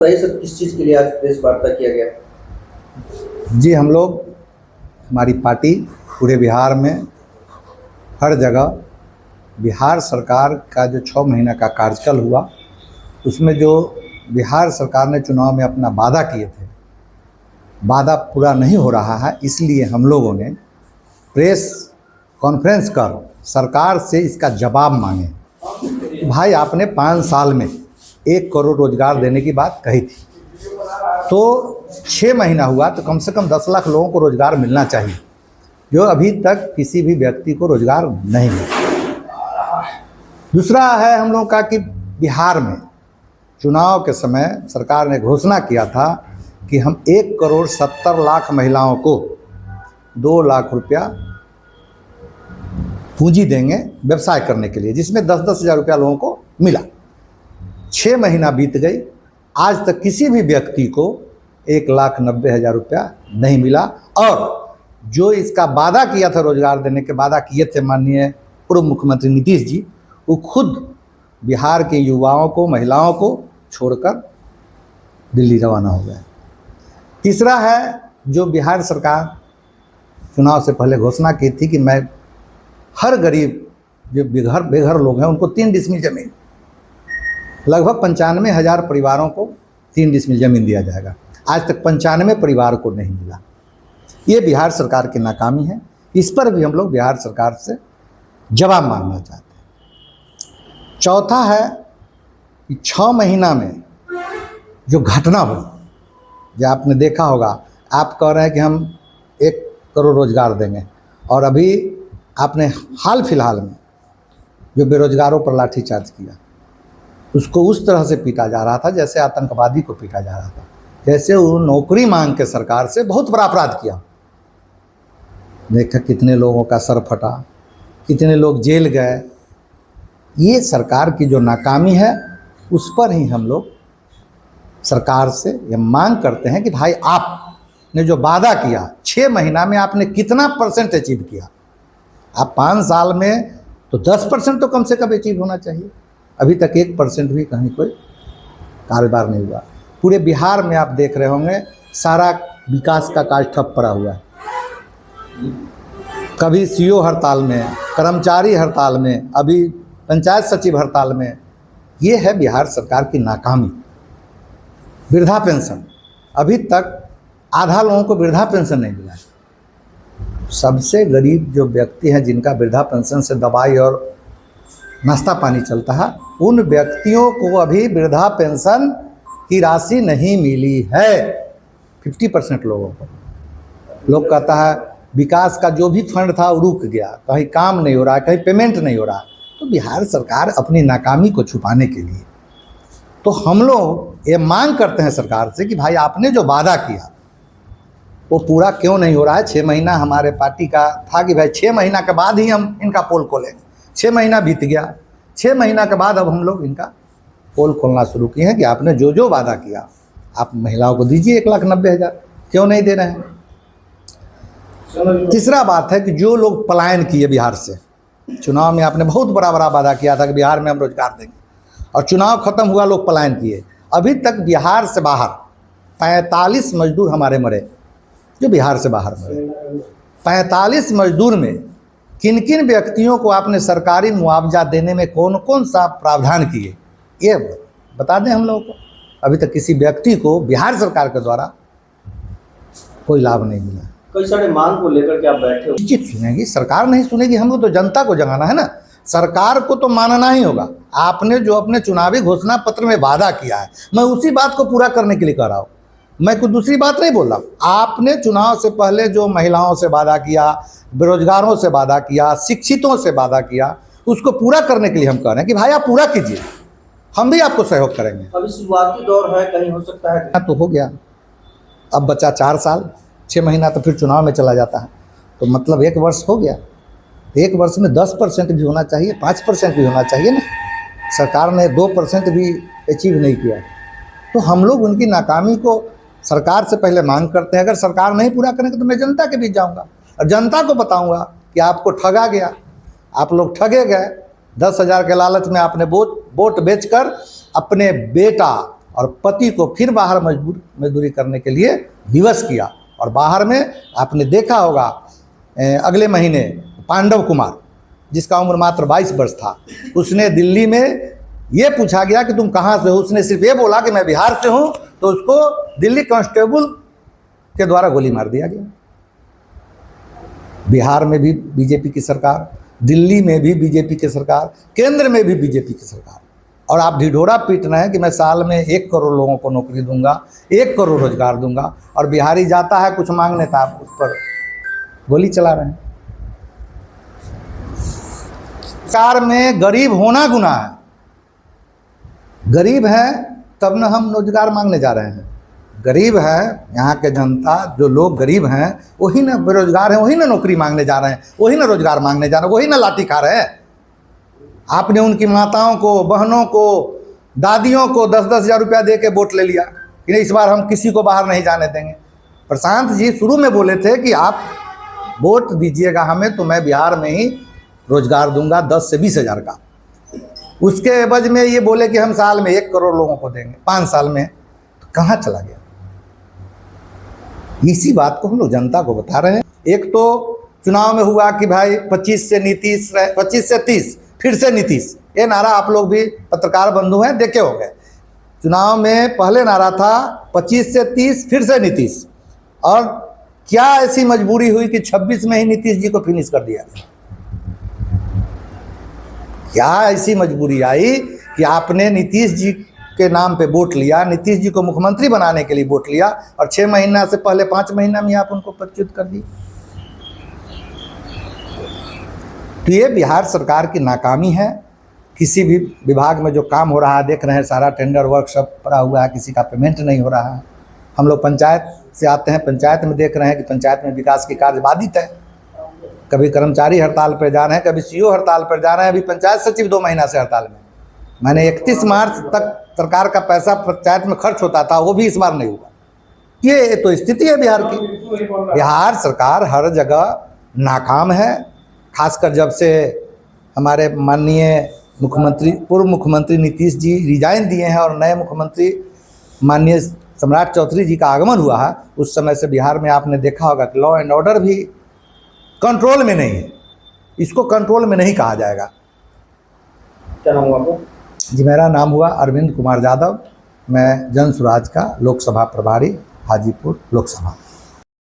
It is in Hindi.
तो ये सब किस चीज़ के लिए आज प्रेस वार्ता किया गया? जी, हम लोग हमारी पार्टी पूरे बिहार में हर जगह बिहार सरकार का जो 6 महीना का कार्यकाल हुआ, उसमें जो बिहार सरकार ने चुनाव में अपना वादा किए थे, वादा पूरा नहीं हो रहा है। इसलिए हम लोगों ने प्रेस कॉन्फ्रेंस कर सरकार से इसका जवाब मांगे। भाई, आपने 5 साल में 1 करोड़ रोजगार देने की बात कही थी, तो 6 महीना हुआ तो कम से कम 10 लाख लोगों को रोजगार मिलना चाहिए, जो अभी तक किसी भी व्यक्ति को रोजगार नहीं मिला। दूसरा है हम लोगों का कि बिहार में चुनाव के समय सरकार ने घोषणा किया था कि हम 1 करोड़ 70 लाख महिलाओं को 2 लाख रुपया पूंजी देंगे व्यवसाय करने के लिए, जिसमें 10-10 हज़ार रुपया लोगों को मिला। 6 महीना बीत गई, आज तक किसी भी व्यक्ति को 1,90,000 रुपया नहीं मिला। और जो इसका वादा किया था, रोजगार देने के वादा किए थे माननीय पूर्व मुख्यमंत्री नीतीश जी, वो खुद बिहार के युवाओं को, महिलाओं को छोड़कर दिल्ली रवाना हो गए। तीसरा है, जो बिहार सरकार चुनाव से पहले घोषणा की थी कि मैं हर गरीब जो बेघर लोग हैं उनको 3 डिसमिल जमीन, लगभग 95,000 परिवारों को 3 डिसमिल जमीन दिया जाएगा। आज तक 95 परिवार को नहीं मिला। ये बिहार सरकार की नाकामी है। इस पर भी हम लोग बिहार सरकार से जवाब मांगना चाहते हैं। चौथा है कि 6 महीना में जो घटना हुई, जो आपने देखा होगा, आप कह रहे हैं कि हम 1 करोड़ रोजगार देंगे, और अभी आपने हाल फिलहाल में जो बेरोजगारों पर लाठीचार्ज किया, उसको उस तरह से पीटा जा रहा था जैसे आतंकवादी को पीटा जा रहा था, जैसे वो नौकरी मांग के सरकार से बहुत बड़ा अपराध किया। देखा कितने लोगों का सर फटा, कितने लोग जेल गए। ये सरकार की जो नाकामी है, उस पर ही हम लोग सरकार से ये मांग करते हैं कि भाई, आपने जो वादा किया 6 महीना में आपने कितना % अचीव किया? आप 5 साल में तो 10% तो कम से कम अचीव होना चाहिए। अभी तक 1% भी कहीं कोई कारोबार नहीं हुआ। पूरे बिहार में आप देख रहे होंगे, सारा विकास का कार्य ठप पड़ा हुआ है। कभी सीओ हड़ताल में, कर्मचारी हड़ताल में, अभी पंचायत सचिव हड़ताल में। ये है बिहार सरकार की नाकामी। वृद्धा पेंशन, अभी तक आधा लोगों को वृद्धा पेंशन नहीं मिला। सबसे गरीब जो व्यक्ति हैं, जिनका वृद्धा पेंशन से दवाई और नाश्ता पानी चलता है, उन व्यक्तियों को अभी वृद्धा पेंशन की राशि नहीं मिली है। 50% लोगों को। लोग कहता है विकास का जो भी फंड था वो रुक गया, कहीं काम नहीं हो रहा है, कहीं पेमेंट नहीं हो रहा। तो बिहार सरकार अपनी नाकामी को छुपाने के लिए, तो हम लोग ये मांग करते हैं सरकार से कि भाई, आपने जो वादा किया वो पूरा क्यों नहीं हो रहा है। 6 महीना हमारे पार्टी का था कि भाई 6 महीना के बाद ही हम इनका पोल खोलेंगे। 6 महीना बीत गया। 6 महीना के बाद अब हम लोग इनका पोल खोलना शुरू किए हैं कि आपने जो जो वादा किया, आप महिलाओं को दीजिए 1,90,000, क्यों नहीं दे रहे हैं। तीसरा बात है कि जो लोग पलायन किए बिहार से, चुनाव में आपने बहुत बड़ा वादा किया था कि बिहार में हम रोजगार देंगे, और चुनाव खत्म हुआ, लोग पलायन किए। अभी तक बिहार से बाहर 45 मजदूर हमारे मरे, जो बिहार से बाहर मरे। 45 मजदूर में किन किन व्यक्तियों को आपने सरकारी मुआवजा देने में कौन कौन सा प्रावधान किए, ये बता दें हम लोगों को। अभी तक किसी व्यक्ति को बिहार सरकार के द्वारा कोई लाभ नहीं मिला। कई सारे मांग को लेकर के आप बैठे हो। निश्चित सुनेगी सरकार, नहीं सुनेगी। हम लोग तो जनता को जगाना है ना, सरकार को तो मानना ही होगा। आपने जो अपने चुनावी घोषणा पत्र में वादा किया है, मैं उसी बात को पूरा करने के लिए कह रहा हूँ। मैं कुछ दूसरी बात नहीं बोल रहा। आपने चुनाव से पहले जो महिलाओं से वादा किया, बेरोजगारों से वादा किया, शिक्षितों से वादा किया, उसको पूरा करने के लिए हम कह रहे हैं कि भाई आप पूरा कीजिए, हम भी आपको सहयोग करेंगे। अभी शुरुआती दौर है, कहीं हो सकता है तो हो गया, अब बचा 4 साल, 6 महीना तो फिर चुनाव में चला जाता है, तो मतलब 1 वर्ष हो गया। 1 वर्ष में 10% भी होना चाहिए, 5% भी होना चाहिए ना। सरकार ने 2% भी अचीव नहीं किया, तो हम लोग उनकी नाकामी को सरकार से पहले मांग करते हैं। अगर सरकार नहीं पूरा करेंगे तो मैं जनता के बीच जाऊंगा और जनता को बताऊंगा कि आपको ठगा गया, आप लोग ठगे गए। 10,000 के लालच में आपने वोट बेचकर अपने बेटा और पति को फिर बाहर मजदूरी करने के लिए विवश किया। और बाहर में आपने देखा होगा अगले महीने पांडव कुमार, जिसका उम्र मात्र 22 वर्ष था, उसने दिल्ली में ये पूछा गया कि तुम कहाँ से हो, उसने सिर्फ ये बोला कि मैं बिहार से हूँ, तो उसको दिल्ली कांस्टेबल के द्वारा गोली मार दिया गया। बिहार में भी बीजेपी की सरकार, दिल्ली में भी बीजेपी की सरकार, केंद्र में भी बीजेपी की सरकार, और आप ढिढोरा पीट रहे हैं कि मैं साल में 1 करोड़ लोगों को नौकरी दूंगा, 1 करोड़ रोजगार दूंगा, और बिहारी जाता है कुछ मांगने का, आप उस पर गोली चला रहे हैं। सरकार में गरीब होना गुनाह है। गरीब है तब न हम रोजगार मांगने जा रहे हैं। गरीब है यहाँ के जनता, जो लोग गरीब हैं वही ना बेरोजगार हैं, वही ना नौकरी मांगने जा रहे हैं, वही ना रोजगार मांगने जा रहे हैं, वही ना लाठी खा रहे हैं। आपने उनकी माताओं को, बहनों को, दादियों को 10-10 हज़ार रुपया दे के वोट ले लिया कि इस बार हम किसी को बाहर नहीं जाने देंगे। प्रशांत जी शुरू में बोले थे कि आप वोट दीजिएगा हमें तो मैं बिहार में ही रोजगार दूंगा 10 से 20 हज़ार का। उसके एवज में ये बोले कि हम साल में 1 करोड़ लोगों को देंगे 5 साल में। तो कहाँ चला गया? इसी बात को हम लोग जनता को बता रहे हैं। एक तो चुनाव में हुआ कि भाई 25 से नीतीश, 25 से 30, फिर से नीतीश, ये नारा आप लोग भी पत्रकार बंधु हैं देखे होंगे। चुनाव में पहले नारा था 25 से 30 फिर से नीतीश, और क्या ऐसी मजबूरी हुई कि 26 में ही नीतीश जी को फिनिश कर दिया? क्या ऐसी मजबूरी आई कि आपने नीतीश जी के नाम पे वोट लिया, नीतीश जी को मुख्यमंत्री बनाने के लिए वोट लिया, और 6 महीना से पहले 5 महीना में आप उनको पदच्युत कर दी? तो ये बिहार सरकार की नाकामी है। किसी भी विभाग में जो काम हो रहा है देख रहे हैं, सारा टेंडर वर्क सब पड़ा हुआ है, किसी का पेमेंट नहीं हो रहा है। हम लोग पंचायत से आते हैं, पंचायत में देख रहे हैं कि पंचायत में विकास के कार्य बाधित है। कभी कर्मचारी हड़ताल पर जा रहे हैं, कभी सीईओ हड़ताल पर जा रहे हैं, अभी पंचायत सचिव 2 महीना से हड़ताल में। मैंने 31 मार्च तक सरकार का पैसा पंचायत में खर्च होता था, वो भी इस बार नहीं हुआ। ये तो स्थिति है बिहार की। बिहार सरकार हर जगह नाकाम है, खासकर जब से हमारे माननीय मुख्यमंत्री, पूर्व मुख्यमंत्री नीतीश जी रिजाइन दिए हैं और नए मुख्यमंत्री माननीय सम्राट चौधरी जी का आगमन हुआ है, उस समय से बिहार में आपने देखा होगा कि लॉ एंड ऑर्डर भी कंट्रोल में नहीं है। इसको कंट्रोल में नहीं कहा जाएगा। क्या नाम हुआ आपको? जी, मेरा नाम हुआ अरविंद कुमार यादव। मैं जन स्वराज का लोकसभा प्रभारी, हाजीपुर लोकसभा।